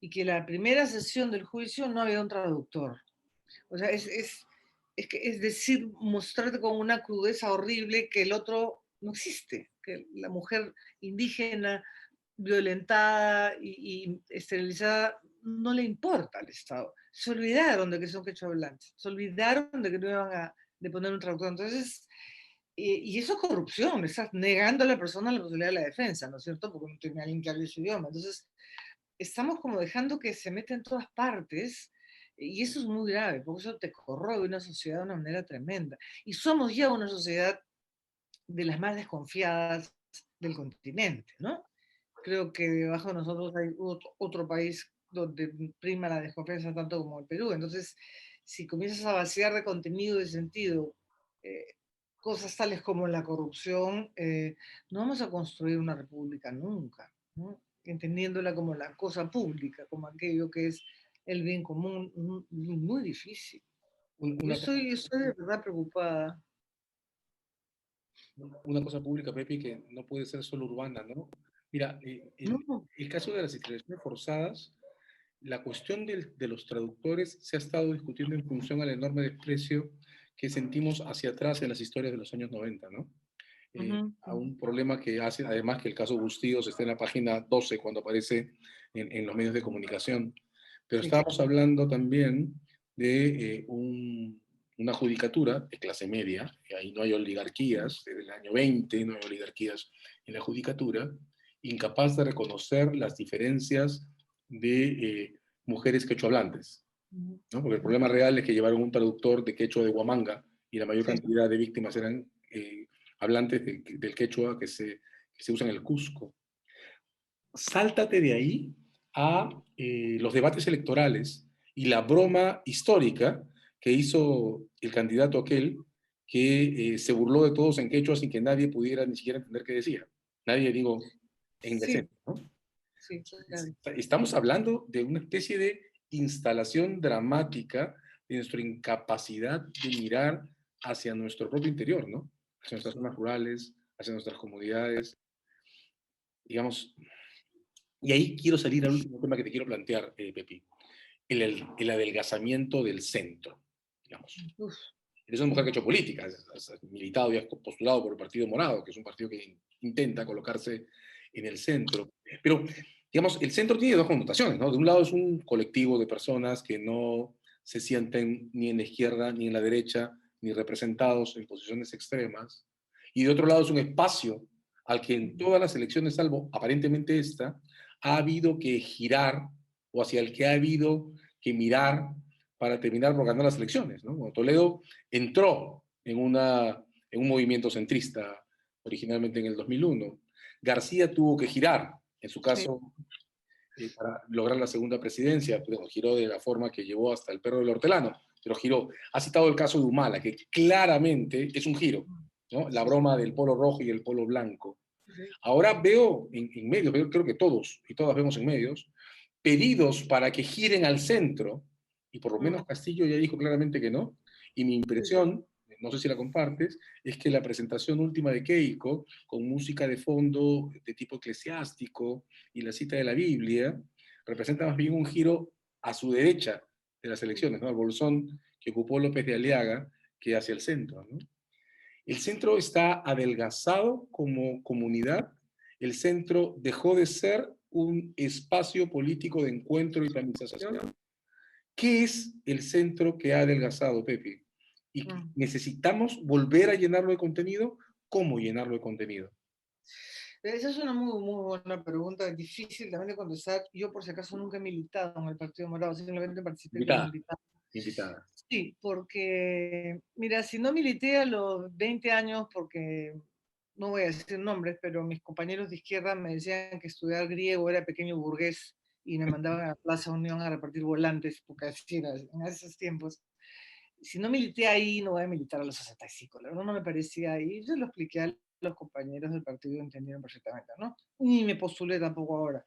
y que la primera sesión del juicio no había un traductor? O sea, es decir, mostrarte con una crudeza horrible que el otro no existe, que la mujer indígena violentada y esterilizada no le importa al Estado. Se olvidaron de que son quechohablantes, se olvidaron de que no iban de poner un traductor. Entonces, y eso es corrupción, estás negando a la persona la posibilidad de la defensa, ¿no es cierto? Porque no tiene alguien que hable su idioma. Entonces, estamos como dejando que se meta en todas partes, y eso es muy grave, porque eso te corroe una sociedad de una manera tremenda. Y somos ya una sociedad de las más desconfiadas del continente, ¿no? Creo que debajo de nosotros hay otro país donde prima la desconfianza tanto como el Perú. Entonces, si comienzas a vaciar de contenido, de sentido, eh, cosas tales como la corrupción, no vamos a construir una república nunca, ¿no? Entendiéndola como la cosa pública, como aquello que es el bien común, muy difícil. Yo Una, estoy de verdad preocupada. una cosa pública, Pepe, que no puede ser solo urbana, ¿no? Mira, No, el caso de las esterilizaciones forzadas, la cuestión de los traductores se ha estado discutiendo en función al enorme desprecio que sentimos hacia atrás en las historias de los años 90, ¿no? A un problema que hace, además, que el caso Bustíos esté en la página 12 cuando aparece en los medios de comunicación. Pero sí. estábamos hablando también de una judicatura de clase media, que ahí no hay oligarquías, desde el año 20 no hay oligarquías en la judicatura, incapaz de reconocer las diferencias de mujeres quechohablantes, ¿no? Porque el problema real es que llevaron un traductor de quechua de Huamanga y la mayor Sí. cantidad de víctimas eran hablantes del quechua que se usa en el Cusco. Sáltate de ahí a los debates electorales y la broma histórica que hizo el candidato aquel que se burló de todos en quechua sin que nadie pudiera ni siquiera entender qué decía. Nadie, digo, en Sí, decente, ¿no? sí, claro. Estamos hablando de una especie de instalación dramática de nuestra incapacidad de mirar hacia nuestro propio interior, ¿no? Hacia nuestras zonas rurales, hacia nuestras comunidades, digamos. Y ahí quiero salir al último tema que te quiero plantear, Pepi, el adelgazamiento del centro, digamos. Uf, Eres una mujer que ha hecho política, has militado y has postulado por el Partido Morado, que es un partido que intenta colocarse en el centro. Pero, digamos, el centro tiene dos connotaciones, ¿no? De un lado es un colectivo de personas que no se sienten ni en la izquierda ni en la derecha, ni representados en posiciones extremas. Y de otro lado es un espacio al que en todas las elecciones, salvo aparentemente esta, ha habido que girar o hacia el que ha habido que mirar para terminar por ganar las elecciones, ¿no? Cuando Toledo entró en un movimiento centrista originalmente en el 2001. García tuvo que girar, en su sí, caso, para lograr la segunda presidencia, pero giró de la forma que llevó hasta el perro del hortelano, pero giró. Ha citado el caso de Humala, que claramente es un giro, ¿no? La sí, broma del polo rojo y el polo blanco. sí. Ahora veo en medios, creo que todos y todas vemos en medios, pedidos para que giren al centro y por lo Mm, menos Castillo ya dijo claramente que no. Y mi sí, sí. impresión, no sé si la compartes, es que la presentación última de Keiko, con música de fondo de tipo eclesiástico y la cita de la Biblia, representa más bien un giro a su derecha de las elecciones, ¿no? Al bolsón que ocupó López de Aliaga, que hacia el centro, ¿no? El centro está adelgazado como comunidad. El centro dejó de ser un espacio político de encuentro y tamización. ¿Qué es el centro que ha adelgazado, Pepe? Y Mm. necesitamos volver a llenarlo de contenido. ¿Cómo llenarlo de contenido? Esa es una muy, muy buena pregunta, difícil también de contestar. Yo, por si acaso, nunca he militado en el Partido Morado, simplemente participé como Invitada, invitada. invitada. Sí, porque, mira, si no milité a los 20 años, porque no voy a decir nombres, pero mis compañeros de izquierda me decían que estudiar griego era pequeño burgués y me mandaban a la Plaza Unión a repartir volantes, porque así era en esos tiempos. Si no milité ahí, no voy a militar a los 65. La verdad no me parecía ahí. Yo lo expliqué a los compañeros del partido y entendieron perfectamente, ¿no? Ni me postulé tampoco ahora.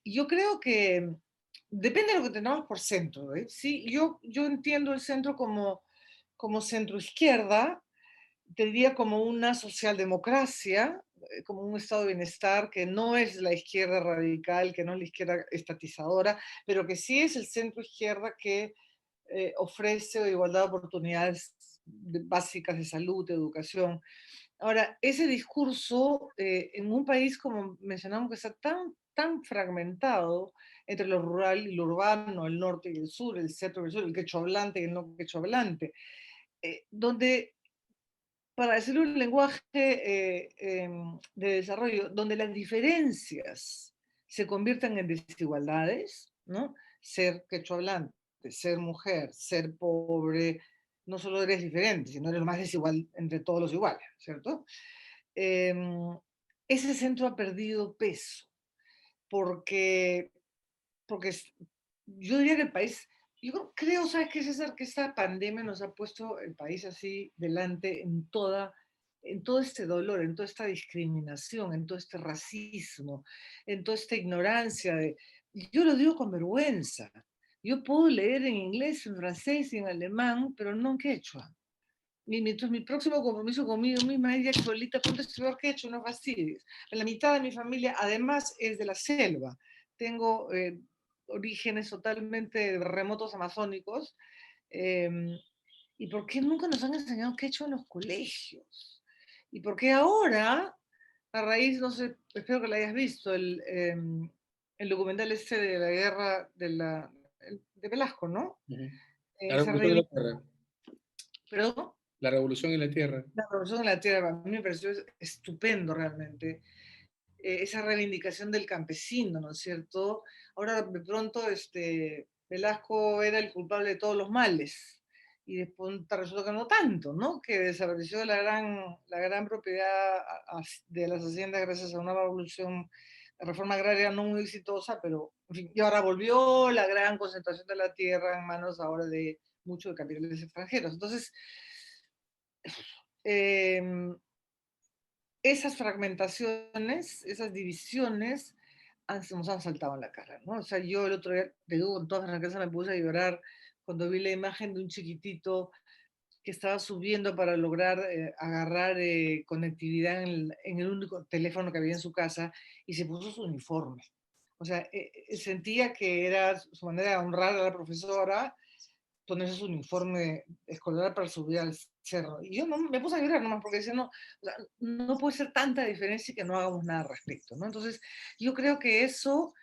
Y yo creo que depende de lo que tengamos por centro, ¿eh? Sí, yo entiendo el centro como centro izquierda, te diría como una socialdemocracia, como un estado de bienestar que no es la izquierda radical, que no es la izquierda estatizadora, pero que sí es el centro izquierda que ofrece igualdad de oportunidades básicas de salud, de educación. Ahora, ese discurso en un país como mencionamos que está tan fragmentado entre lo rural y lo urbano, el norte y el sur, el centro y el sur, el quechohablante y el no quechohablante, donde, para decirlo en un lenguaje de desarrollo, donde las diferencias se convierten en desigualdades, ¿no? Ser quechohablante, ser mujer, ser pobre, no solo eres diferente, sino eres lo más desigual entre todos los iguales, ¿cierto? eh, Ese centro ha perdido peso, porque, porque yo diría que el país, yo creo, ¿sabes qué, César? Que esta pandemia nos ha puesto el país así delante en todo este dolor, en toda esta discriminación, en todo este racismo, en toda esta ignorancia. Yo lo digo con vergüenza. Yo puedo leer en inglés, en francés y en alemán, pero no en quechua. Entonces, mi próximo compromiso conmigo misma es ya, Solita, ponte a estudiar quechua, no fastidies. La mitad de mi familia, además, es de la selva. Tengo orígenes totalmente remotos amazónicos. eh, ¿Y por qué nunca nos han enseñado quechua en los colegios? ¿Y por qué ahora, a raíz, no sé, espero que lo hayas visto, el documental este de la guerra de Velasco, ¿no? Uh-huh. La Esa revolución en la tierra. Perdón. La revolución en la tierra. La Revolución en la Tierra, a mí me pareció estupendo realmente. Esa reivindicación del campesino, ¿no es cierto? Ahora de pronto Velasco era el culpable de todos los males y después resulta que no tanto, ¿no? Que desapareció la gran propiedad de las haciendas gracias a una revolución, la reforma agraria no muy exitosa, pero en fin, y ahora volvió la gran concentración de la tierra en manos ahora de muchos de capitales extranjeros. Entonces, eh, esas fragmentaciones, esas divisiones, nos han saltado en la cara, ¿no? O sea, yo el otro día, te digo, con toda franqueza me puse a llorar cuando vi la imagen de un chiquitito que estaba subiendo para lograr agarrar conectividad en el único teléfono que había en su casa y se puso su uniforme. O sea, sentía que era su manera de honrar a la profesora ponerse su uniforme escolar para subir al cerro. Y yo no, me puse a llorar nomás porque decía, no, o sea, no puede ser tanta diferencia y que no hagamos nada al respecto, ¿no? Entonces, yo creo que eso,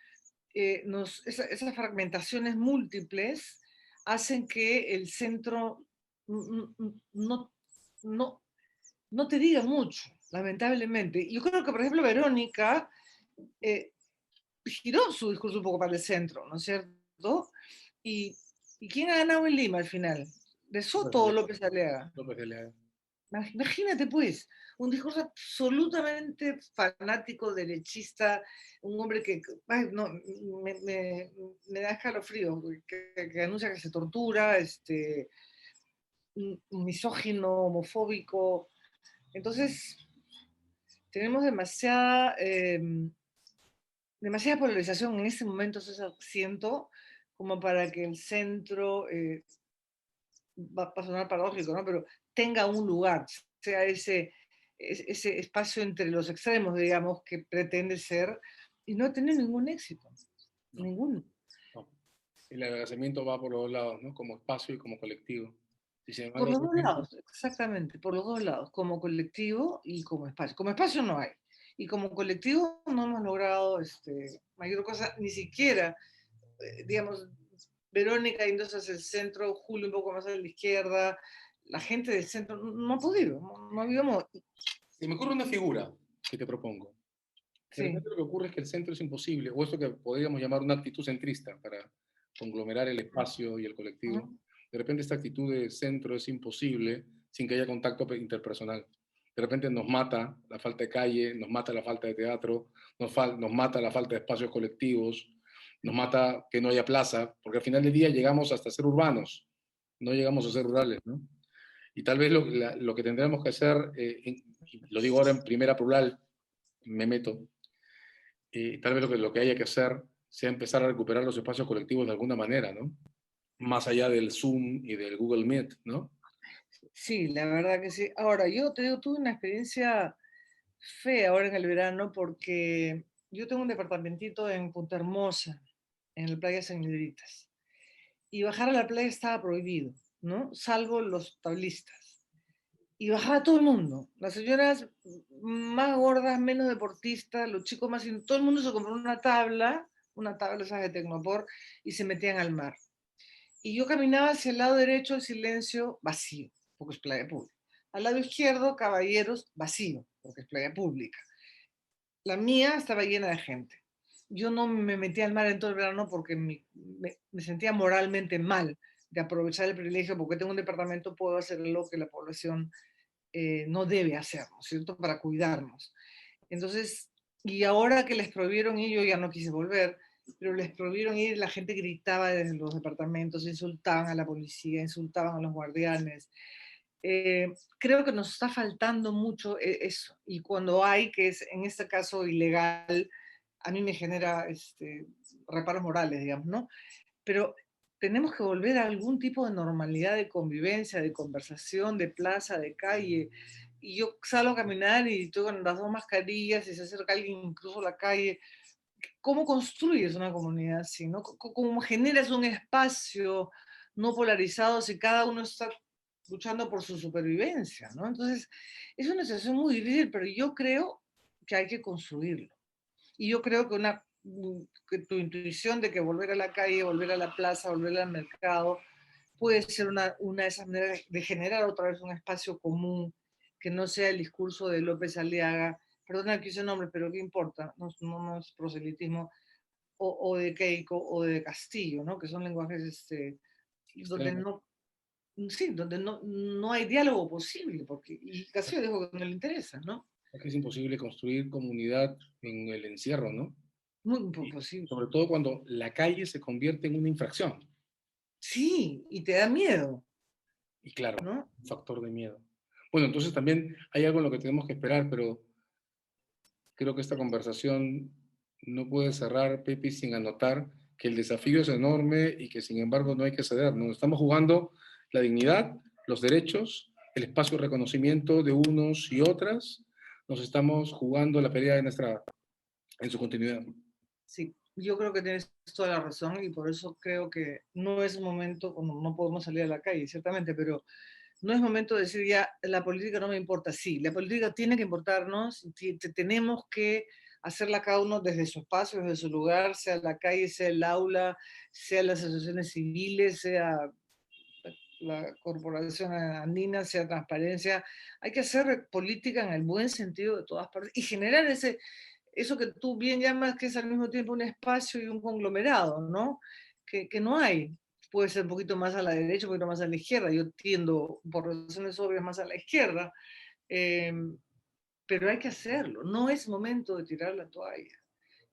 esas fragmentaciones múltiples hacen que el centro no, no, no te diga mucho, lamentablemente. Yo creo que, por ejemplo, Verónica eh, giró su discurso un poco para el centro, ¿no es cierto? Y, ¿Y quién ha ganado en Lima al final? ¿De López Soto de o Aliaga. López Alea? López de Aliaga. Imagínate pues, un discurso absolutamente fanático, derechista, un hombre que ay, no, me da escalofrío, que anuncia que se tortura, misógino, homofóbico. Entonces, tenemos demasiada polarización en este momento, César, siento, como para que el centro, va a sonar paradójico, ¿no? Pero tenga un lugar, sea ese espacio entre los extremos, digamos, que pretende ser, y no tiene ningún éxito, No, ninguno. no. El adelgazamiento va por los dos lados, ¿no? Como espacio y como colectivo. Y sin Por embargo, los dos lados, exactamente, por los dos lados, como colectivo y como espacio. Como espacio no hay. Y como colectivo no hemos logrado mayor cosa, ni siquiera, digamos, Verónica yéndose hacia el centro, Julio un poco más a la izquierda, la gente del centro no ha podido, no ha habido modo. se me ocurre una figura que te propongo. De Sí. repente lo que ocurre es que el centro es imposible, o esto que podríamos llamar una actitud centrista para conglomerar el espacio y el colectivo. Ujú. De repente esta actitud de centro es imposible sin que haya contacto interpersonal. De repente nos mata la falta de calle, nos mata la falta de teatro, nos mata la falta de espacios colectivos, nos mata que no haya plaza, porque al final del día llegamos hasta ser urbanos, no llegamos a ser rurales, ¿no? Y tal vez lo que tendremos que hacer, lo digo ahora en primera plural, me meto, tal vez lo que haya que hacer sea empezar a recuperar los espacios colectivos de alguna manera, ¿no? Más allá del Zoom y del Google Meet, ¿no? Sí, la verdad que sí. Ahora, yo te digo, tuve una experiencia fea ahora en el verano porque yo tengo un departamentito en Punta Hermosa, en la playa San Miguelitas, y bajar a la playa estaba prohibido, ¿no? Salvo los tablistas. Y bajaba todo el mundo, las señoras más gordas, menos deportistas, los chicos más... Todo el mundo se compró una tabla esas de Tecnopor, y se metían al mar. Y yo caminaba hacia el lado derecho, el silencio vacío, porque es playa pública. Al lado izquierdo, caballeros, vacío, porque es playa pública. La mía estaba llena de gente. Yo no me metí al mar en todo el verano porque me sentía moralmente mal de aprovechar el privilegio, porque tengo un departamento, puedo hacer lo que la población no debe hacer, ¿no es cierto?, para cuidarnos. Entonces, y ahora que les prohibieron ir, yo ya no quise volver, pero les prohibieron ir, la gente gritaba desde los departamentos, insultaban a la policía, insultaban a los guardianes. Creo que nos está faltando mucho eso, y cuando hay, que es en este caso ilegal, a mí me genera reparos morales, digamos, ¿no? Pero tenemos que volver a algún tipo de normalidad de convivencia, de conversación, de plaza, de calle. Y yo salgo a caminar y estoy con las dos mascarillas y se acerca alguien incluso a la calle. ¿Cómo construyes una comunidad así? ¿No? ¿Cómo generas un espacio no polarizado si cada uno está luchando por su supervivencia? ¿No? Entonces, es una situación muy difícil, pero yo creo que hay que construirlo. Y yo creo que, que tu intuición de que volver a la calle, volver a la plaza, volver al mercado, puede ser una de esas maneras de generar otra vez un espacio común, que no sea el discurso de López Aliaga, perdona que use nombre, pero ¿qué importa? No es proselitismo, o de Keiko o de Castillo, ¿no? Que son lenguajes donde Extremo. no, sí, donde no hay diálogo posible, porque y Castillo dijo que no le interesa, ¿no? Es que es imposible construir comunidad en el encierro, ¿no? Muy Y imposible. sobre todo cuando la calle se convierte en una infracción. Sí, y te da miedo, Y claro, ¿no? un factor de miedo. Bueno, entonces también hay algo en lo que tenemos que esperar, pero creo que esta conversación no puede cerrar, Pepe, sin anotar que el desafío es enorme y que sin embargo no hay que ceder. Nos estamos jugando la dignidad, los derechos, el espacio de reconocimiento de unos y otras. Nos estamos jugando la pelea de nuestra, en su continuidad. Sí, yo creo que tienes toda la razón y por eso creo que no es momento, como no podemos salir a la calle, ciertamente, pero no es momento de decir ya, la política no me importa. Sí, la política tiene que importarnos, tenemos que hacerla cada uno desde su espacio, desde su lugar, sea la calle, sea el aula, sea las asociaciones civiles, sea la corporación andina, sea transparencia. Hay que hacer política en el buen sentido de todas partes y generar eso que tú bien llamas que es al mismo tiempo un espacio y un conglomerado, ¿no? Que no hay. Puede ser un poquito más a la derecha, un poquito más a la izquierda. Yo tiendo, por razones obvias, más a la izquierda, eh, pero hay que hacerlo. No es momento de tirar la toalla.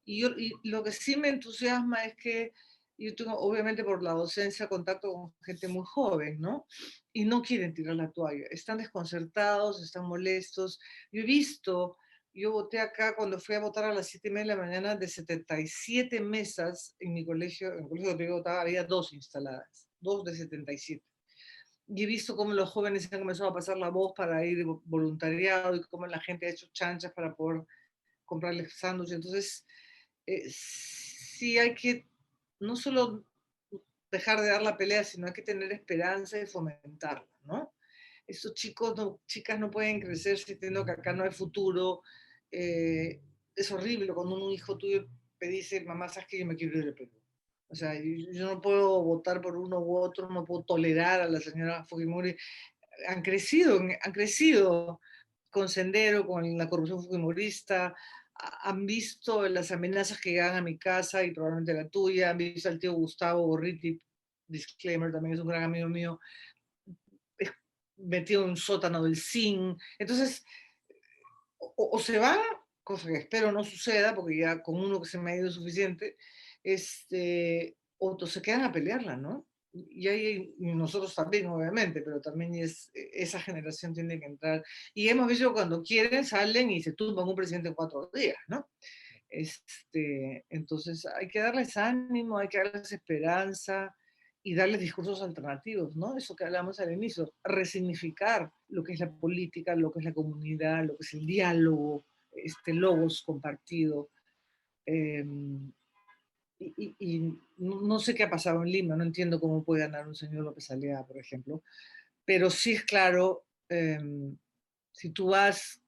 Y lo que sí me entusiasma es que yo tengo, obviamente por la docencia, contacto con gente muy joven, ¿no? Y no quieren tirar la toalla, están desconcertados, están molestos. Yo he visto Yo voté acá cuando fui a votar a las 7:30 de la mañana. De 77 mesas en mi colegio, en el colegio donde yo votaba, había dos instaladas, dos de 77. Y he visto cómo los jóvenes han comenzado a pasar la voz para ir de voluntariado y cómo la gente ha hecho chanchas para poder comprarles sándwiches. Entonces, sí hay que no solo dejar de dar la pelea, sino hay que tener esperanza y fomentarla, ¿no? Estos chicos, chicas no pueden crecer sintiendo que acá no hay futuro. Es horrible cuando un hijo tuyo te dice, mamá, sabes que yo me quiero ir de Perú. O sea, yo no puedo votar por uno u otro, no puedo tolerar a la señora Fujimori. Han crecido con Sendero, con la corrupción fujimorista, han visto las amenazas que llegan a mi casa y probablemente la tuya, han visto al tío Gustavo Gorriti, disclaimer, también es un gran amigo mío, metido en un sótano del zinc. Entonces, o se van, cosa que espero no suceda, porque ya con uno que se me ha ido suficiente, o se quedan a pelearla, ¿no? Y ahí y nosotros también, obviamente, pero también esa generación tiene que entrar. Y hemos visto cuando quieren, salen y se tumban un presidente en 4 días, ¿no? Entonces hay que darles ánimo, hay que darles esperanza y darles discursos alternativos, ¿no? Eso que hablamos al inicio, resignificar lo que es la política, lo que es la comunidad, lo que es el diálogo, logos compartido. Eh, y no sé qué ha pasado en Lima, no entiendo cómo puede ganar un señor López Aliaga, por ejemplo, pero sí es claro, si tú vas,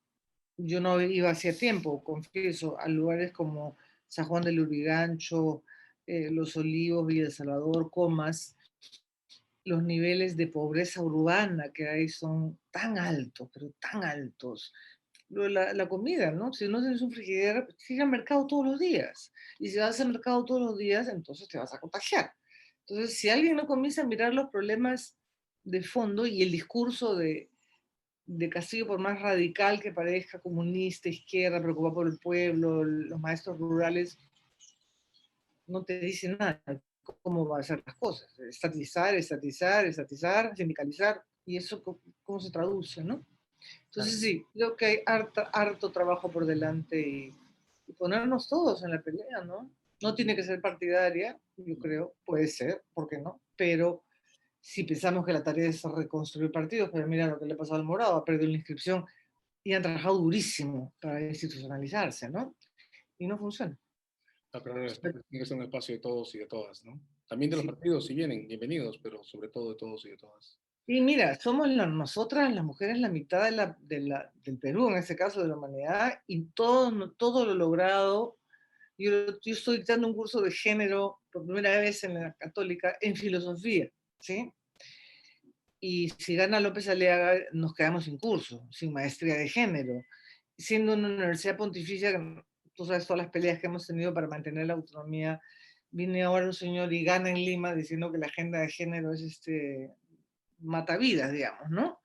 yo no iba hacía tiempo, confieso, a lugares como San Juan del Lurigancho, Los Olivos, Villa de Salvador, Comas, los niveles de pobreza urbana que hay son tan altos, pero tan altos. La comida, ¿no? Si no tienes un frigidaire, pues, tienes que ir al mercado todos los días. Y si vas al mercado todos los días, entonces te vas a contagiar. Entonces, si alguien no comienza a mirar los problemas de fondo y el discurso de Castillo, por más radical que parezca, comunista, izquierda, preocupado por el pueblo, los maestros rurales, no te dicen nada cómo va a ser las cosas. Estatizar, estatizar, estatizar, sindicalizar, y eso cómo se traduce, ¿no? Entonces sí, creo que hay harto trabajo por delante y ponernos todos en la pelea, ¿no? No tiene que ser partidaria, yo creo, puede ser, ¿por qué no? Pero si pensamos que la tarea es reconstruir partidos, pero mira lo que le pasó al Morado, ha perdido la inscripción y han trabajado durísimo para institucionalizarse, ¿no? Y no funciona. Pero tiene que ser un espacio de todos y de todas, ¿no? También de los partidos, si vienen, bienvenidos, pero sobre todo de todos y de todas. Y mira, somos nosotras, las mujeres, la mitad del Perú, en este caso de la humanidad, y todo lo logrado. Yo estoy dando un curso de género por primera vez en la Católica en filosofía, ¿sí? Y si gana López Aliaga, nos quedamos sin curso, sin maestría de género. Siendo una universidad pontificia, tú sabes todas las peleas que hemos tenido para mantener la autonomía, viene ahora un señor y gana en Lima diciendo que la agenda de género es mata vidas, digamos, ¿no?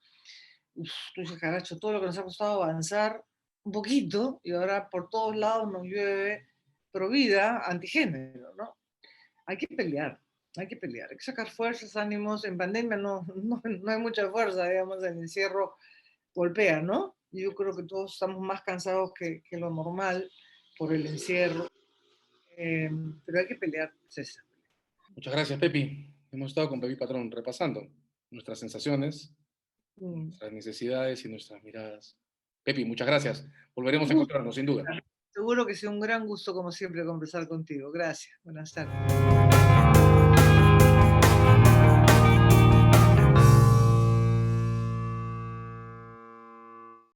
Uf, tú dices, caracho, todo lo que nos ha costado avanzar un poquito y ahora por todos lados nos llueve pro vida, antigénero, ¿no? Hay que pelear, hay que pelear, hay que sacar fuerzas, ánimos. En pandemia no hay mucha fuerza, digamos, el encierro golpea, ¿no? Yo creo que todos estamos más cansados que lo normal por el encierro, pero hay que pelear, César. Muchas gracias, Pepi. Hemos estado con Pepi Patrón repasando nuestras sensaciones, nuestras necesidades y nuestras miradas. Pepi, muchas gracias. Volveremos a encontrarnos, sin duda. Seguro que sea un gran gusto, como siempre, conversar contigo. Gracias. Buenas tardes.